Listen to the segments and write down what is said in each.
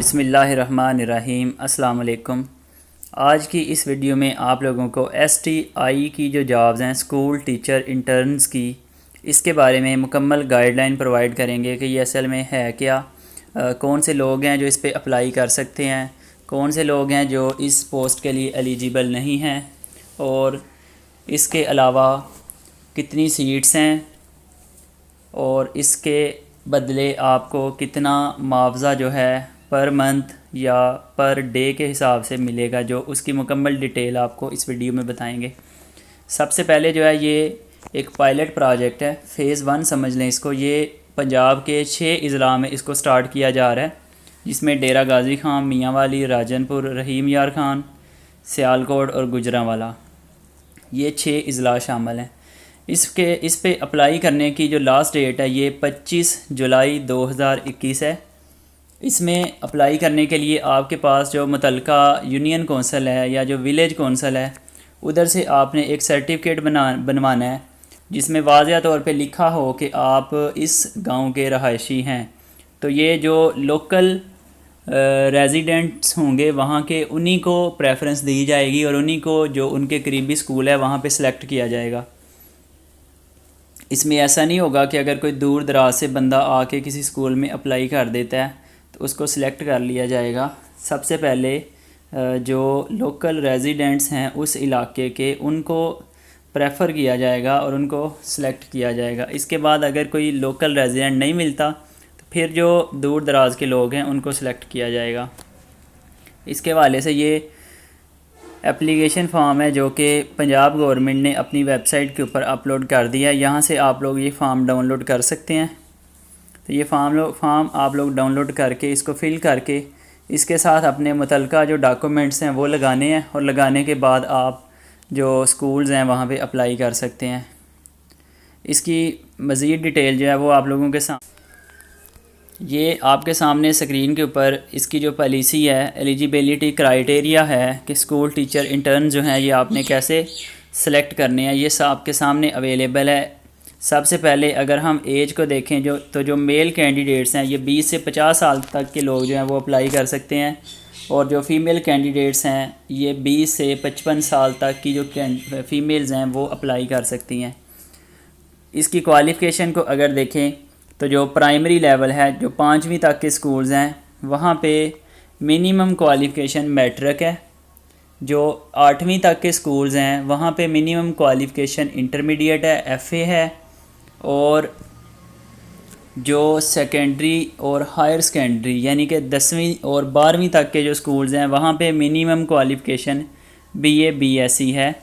बिस्मिल्लाहिर्रहमानिर्रहीम। अस्सलाम वालेकुम। आज की इस वीडियो में आप लोगों को STI की जो जॉब्स हैं स्कूल टीचर इंटर्न्स की, इसके बारे में मुकम्मल गाइडलाइन प्रोवाइड करेंगे कि ये असल में है क्या, कौन से लोग हैं जो इस पे अप्लाई कर सकते हैं, कौन से लोग हैं जो इस पोस्ट के लिए एलिजिबल नहीं हैं, और इसके अलावा कितनी सीट्स हैं और इसके बदले आपको कितना मुआवजा जो है पर मंथ या पर डे के हिसाब से मिलेगा, जो उसकी मुकम्मल डिटेल आपको इस वीडियो में बताएंगे। सबसे पहले जो है ये एक पायलट प्रोजेक्ट है, फ़ेज़ 1 समझ लें इसको। ये पंजाब के 6 अज़ला में इसको स्टार्ट किया जा रहा है, जिसमें डेरा गाजी खान, मियांवाली, राजनपुर, रहीम यार खान, सियालकोट और गुजरांवाला, ये 6 अज़ला शामिल हैं। इस पे अप्लाई करने की जो लास्ट डेट है ये 25 जुलाई 2021 है। इसमें अप्लाई करने के लिए आपके पास जो मुतलका यूनियन कौंसल है या जो विलेज कौंसल है, उधर से आपने एक सर्टिफिकेट बनवाना है जिसमें वाज़िया तौर पे लिखा हो कि आप इस गांव के रहायशी हैं। तो ये जो लोकल रेजिडेंट्स होंगे वहाँ के, उन्हीं को प्रेफरेंस दी जाएगी और उन्हीं को जो उनके करीबी स्कूल है वहाँ पे सिलेक्ट किया जाएगा। इसमें ऐसा नहीं होगा कि अगर कोई दूर दराज से बंदा आके किसी स्कूल में अप्लाई कर देता है तो उसको सिलेक्ट कर लिया जाएगा। सबसे पहले जो लोकल रेजिडेंट्स हैं उस इलाके के, उनको प्रेफर किया जाएगा और उनको सिलेक्ट किया जाएगा। इसके बाद अगर कोई लोकल रेजिडेंट नहीं मिलता तो फिर जो दूर दराज के लोग हैं उनको सिलेक्ट किया जाएगा। इसके हवाले से ये एप्लीकेशन फॉर्म है जो कि पंजाब गवर्नमेंट ने अपनी वेबसाइट के ऊपर अपलोड कर दिया है। यहाँ से आप लोग ये फ़ॉर्म डाउनलोड कर सकते हैं। तो ये फॉर्म आप लोग डाउनलोड करके इसको फ़िल करके इसके साथ अपने मुतलका जो डॉक्यूमेंट्स हैं वो लगाने हैं, और लगाने के बाद आप जो स्कूल्स हैं वहाँ पे अप्लाई कर सकते हैं। इसकी मज़ीद डिटेल जो है वो आप लोगों के सामने, ये आपके सामने स्क्रीन के ऊपर इसकी जो पॉलिसी है, एलिजिबिलिटी क्राइटेरिया है कि स्कूल टीचर इंटर्न जो हैं ये आपने कैसे सेलेक्ट करने हैं, ये आपके सामने अवेलेबल है। सबसे पहले अगर हम एज को देखें जो मेल कैंडिडेट्स हैं ये 20 से 50 साल तक के लोग जो हैं वो अप्लाई कर सकते हैं, और जो फ़ीमेल कैंडिडेट्स हैं ये 20 से 55 साल तक की जो फ़ीमेल्स हैं वो अप्लाई कर सकती हैं। इसकी क्वालिफ़िकेशन को अगर देखें तो जो प्राइमरी लेवल है, जो 5वीं तक के स्कूल्स हैं वहाँ पे मिनिमम क्वालिफ़िकेशन मैट्रिक है। जो 8वीं तक के स्कूल्स हैं वहाँ पे मिनिमम क्वालिफ़िकेशन इंटरमीडिएट है, FA है। और जो सेकेंडरी और हायर सेकेंडरी यानी कि 10वीं और 12वीं तक के जो स्कूल्स हैं वहाँ पे मिनिमम क्वालिफ़िकेशन BA BSc है,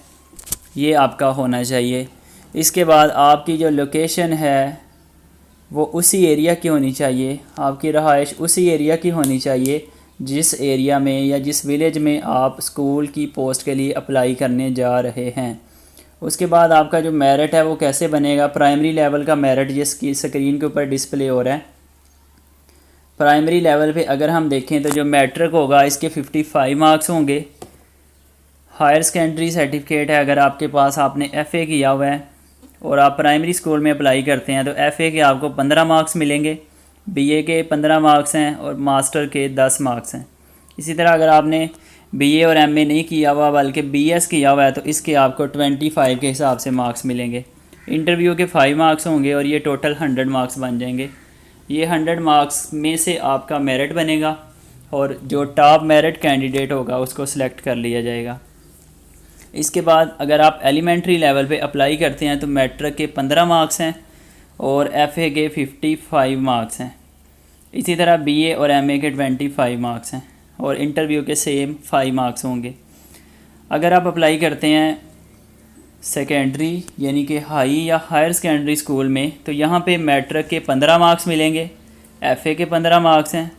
ये आपका होना चाहिए। इसके बाद आपकी जो लोकेशन है वो उसी एरिया की होनी चाहिए, आपकी रहाइश उसी एरिया की होनी चाहिए जिस एरिया में या जिस विलेज में आप स्कूल की पोस्ट के लिए अप्लाई करने जा रहे हैं। उसके बाद आपका जो मेरिट है वो कैसे बनेगा, प्राइमरी लेवल का मेरिट जिसकी स्क्रीन के ऊपर डिस्प्ले हो रहा है। प्राइमरी लेवल पे अगर हम देखें तो जो मैट्रिक होगा इसके 55 मार्क्स होंगे। हायर सेकेंडरी सर्टिफिकेट है अगर आपके पास, आपने FA किया हुआ है और आप प्राइमरी स्कूल में अप्लाई करते हैं तो FA के आपको 15 मार्क्स मिलेंगे, BA के 15 मार्क्स हैं और मास्टर के 10 मार्क्स हैं। इसी तरह अगर आपने BA और MA नहीं किया हुआ बल्कि BS किया हुआ है तो इसके आपको 25 के हिसाब से मार्क्स मिलेंगे। इंटरव्यू के 5 मार्क्स होंगे और ये टोटल 100 मार्क्स बन जाएंगे। ये 100 मार्क्स में से आपका मेरिट बनेगा और जो टॉप मेरिट कैंडिडेट होगा उसको सिलेक्ट कर लिया जाएगा। इसके बाद अगर आप एलिमेंट्री लेवल पे अप्लाई करते हैं तो मैट्रिक के 15 मार्क्स हैं और FA के 55 मार्क्स हैं। इसी तरह BA और MA के 25 मार्क्स हैं और इंटरव्यू के सेम 5 मार्क्स होंगे। अगर आप अप्लाई करते हैं सेकेंडरी यानी कि हाई या हायर सेकेंडरी स्कूल में तो यहाँ पे मैट्रिक के 15 मार्क्स मिलेंगे, FA के 15 मार्क्स हैं,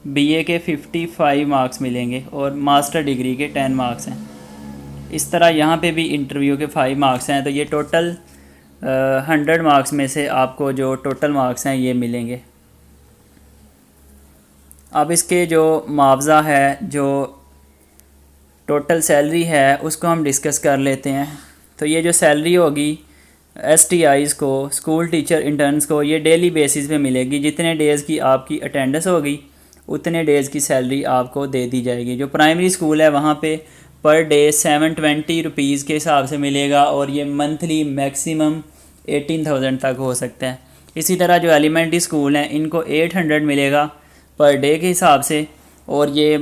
BA के 55 मार्क्स मिलेंगे और मास्टर डिग्री के 10 मार्क्स हैं। इस तरह यहाँ पे भी इंटरव्यू के 5 मार्क्स हैं। तो ये टोटल 100 मार्क्स में से आपको जो टोटल मार्क्स हैं ये मिलेंगे। अब इसके जो मुआवजा है, जो टोटल सैलरी है उसको हम डिस्कस कर लेते हैं। तो ये जो सैलरी होगी STIs को, स्कूल टीचर इंटर्न्स को, ये डेली बेसिस पे मिलेगी। जितने डेज़ की आपकी अटेंडेंस होगी उतने डेज़ की सैलरी आपको दे दी जाएगी। जो प्राइमरी स्कूल है वहाँ पे पर डे 720 रुपीज़ के हिसाब से मिलेगा और ये मंथली मैक्सिमम 18,000 तक हो सकता है। इसी तरह जो एलिमेंट्री स्कूल हैं इनको 800 मिलेगा पर डे के हिसाब से और ये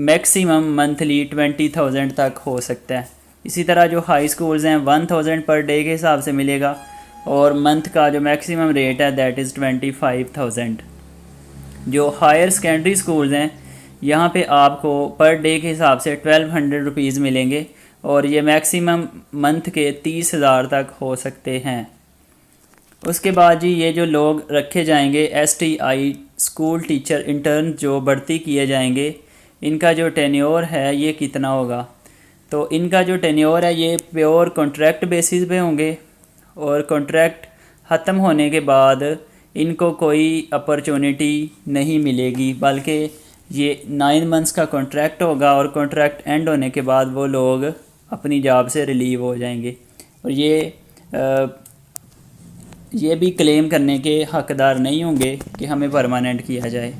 मैक्सिमम मंथली 20,000 तक हो सकता है। इसी तरह जो हाई स्कूल्स हैं 1,000 पर डे के हिसाब से मिलेगा और मंथ का जो मैक्सिमम रेट है दैट इज़ 25,000। जो हायर सेकेंडरी स्कूल्स हैं यहाँ पे आपको पर डे के हिसाब से 1,200 रुपीज़ मिलेंगे और ये मैक्सिमम मंथ के 30,000 तक हो सकते हैं। उसके बाद जी ये जो लोग रखे जाएंगे STI स्कूल टीचर इंटर्न जो भर्ती किए जाएंगे, इनका जो टेन्योर है ये कितना होगा। तो इनका जो टेन्योर है ये प्योर कॉन्ट्रैक्ट बेसिस पे होंगे और कॉन्ट्रैक्ट ख़त्म होने के बाद इनको कोई अपॉर्चुनिटी नहीं मिलेगी, बल्कि ये 9 मंथ्स का कॉन्ट्रैक्ट होगा और कॉन्ट्रैक्ट एंड होने के बाद वो लोग अपनी जॉब से रिलीव हो जाएंगे और ये भी क्लेम करने के हकदार नहीं होंगे कि हमें परमानेंट किया जाए।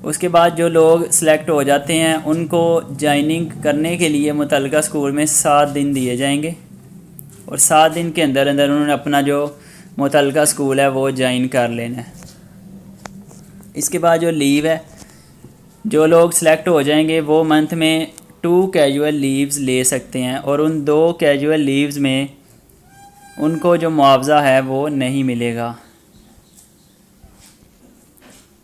उसके बाद जो लोग सेलेक्ट हो जाते हैं उनको ज्वाइनिंग करने के लिए मुतल्लिका स्कूल में 7 दिन दिए जाएंगे और 7 दिन के अंदर अंदर उन्होंने अपना जो मुतल्लिका स्कूल है वो ज्वाइन कर लेना है। इसके बाद जो लीव है, जो लोग सेलेक्ट हो जाएंगे वो मंथ में 2 कैजुअल लीव्स ले सकते हैं और उन 2 कैजुअल लीव्स में उनको जो मुआवजा है वो नहीं मिलेगा।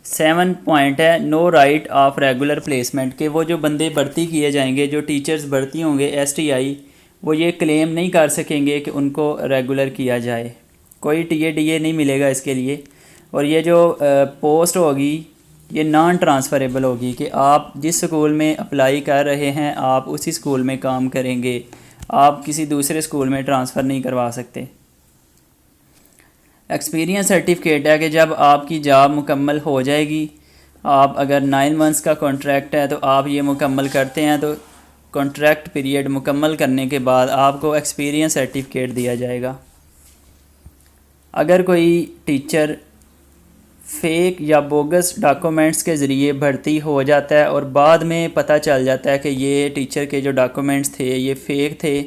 7 पॉइंट है no write off regular placement के वो जो बंदे भर्ती किए जाएंगे, जो टीचर्स भर्ती होंगे STI, वो ये क्लेम नहीं कर सकेंगे कि उनको रेगुलर किया जाए। कोई TA नहीं मिलेगा इसके लिए। और ये जो पोस्ट होगी ये नॉन ट्रांसफ़रेबल होगी कि आप जिस स्कूल में अप्लाई कर रहे हैं आप उसी स्कूल में काम करेंगे, आप किसी दूसरे स्कूल में ट्रांसफ़र नहीं करवा सकते। एक्सपीरियंस सर्टिफिकेट है कि जब आपकी जॉब मुकम्मल हो जाएगी, आप अगर 9 मंथ्स का कॉन्ट्रैक्ट है तो आप ये मुकम्मल करते हैं तो कॉन्ट्रैक्ट पीरियड मुकम्मल करने के बाद आपको एक्सपीरियंस सर्टिफिकेट दिया जाएगा। अगर कोई टीचर फेक या बोगस डॉक्यूमेंट्स के ज़रिए भर्ती हो जाता है और बाद में पता चल जाता है कि ये टीचर के जो डॉक्यूमेंट्स थे ये फ़ेक थे,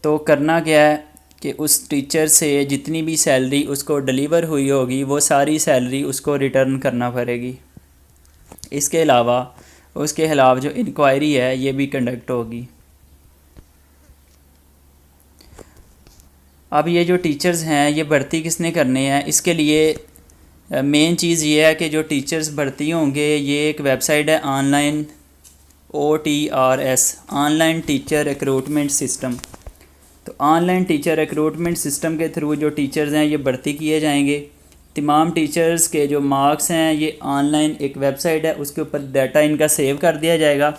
तो करना क्या है कि उस टीचर से जितनी भी सैलरी उसको डिलीवर हुई होगी वो सारी सैलरी उसको रिटर्न करना पड़ेगी। इसके अलावा उसके खिलाफ़ जो इंक्वायरी है ये भी कंडक्ट होगी। अब ये जो टीचर्स हैं ये भर्ती किसने करने हैं, इसके लिए मेन चीज़ ये है कि जो टीचर्स भर्ती होंगे ये एक वेबसाइट है online OTRS online teacher recruitment system. तो ऑनलाइन टीचर रिक्रूटमेंट सिस्टम के थ्रू जो टीचर्स हैं ये भर्ती किए जाएंगे। तमाम टीचर्स के जो मार्क्स हैं ये ऑनलाइन एक वेबसाइट है उसके ऊपर डाटा इनका सेव कर दिया जाएगा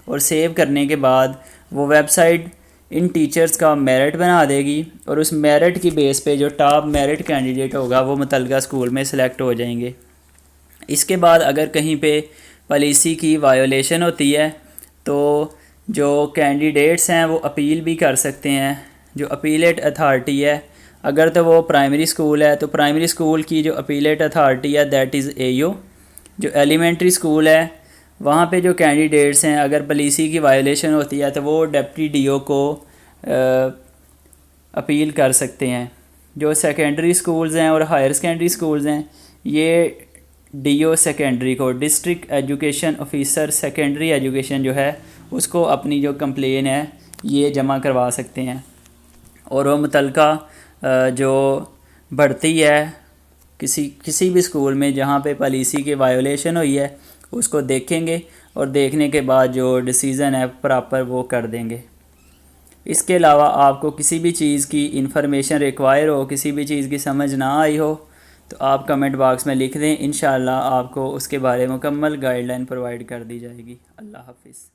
और सेव करने के बाद वो वेबसाइट इन टीचर्स का मेरिट बना देगी और उस मेरिट की बेस पे जो टॉप मेरिट कैंडिडेट होगा वो मुतल्लिका स्कूल में सिलेक्ट हो जाएंगे। इसके बाद अगर कहीं पे पॉलिसी की वायोलेशन होती है तो जो कैंडिडेट्स हैं वो अपील भी कर सकते हैं। जो अपीलेट अथॉरिटी है, अगर तो वो प्राइमरी स्कूल है तो प्राइमरी स्कूल की जो अपीलेट अथॉरिटी है दैट इज़ AO। जो एलिमेंट्री स्कूल है वहाँ पे जो कैंडिडेट्स हैं अगर पॉलिसी की वायोलेशन होती है तो वो डिप्टी DO को अपील कर सकते हैं। जो सेकेंडरी स्कूल्स हैं और हायर सेकेंडरी स्कूल्स हैं ये DO सेकेंडरी को, district education officer secondary education जो है उसको अपनी जो कंप्लेन है ये जमा करवा सकते हैं और वो मुतल्लिका जो भर्ती है किसी भी स्कूल में जहाँ पे पॉलिसी की वायोलेशन हुई है उसको देखेंगे और देखने के बाद जो डिसीज़न है प्रॉपर वो कर देंगे। इसके अलावा आपको किसी भी चीज़ की इंफॉर्मेशन रिक्वायर हो, किसी भी चीज़ की समझ ना आई हो तो आप कमेंट बॉक्स में लिख दें, इंशाअल्लाह आपको उसके बारे में मुकम्मल गाइडलाइन प्रोवाइड कर दी जाएगी। अल्लाह हाफिज़।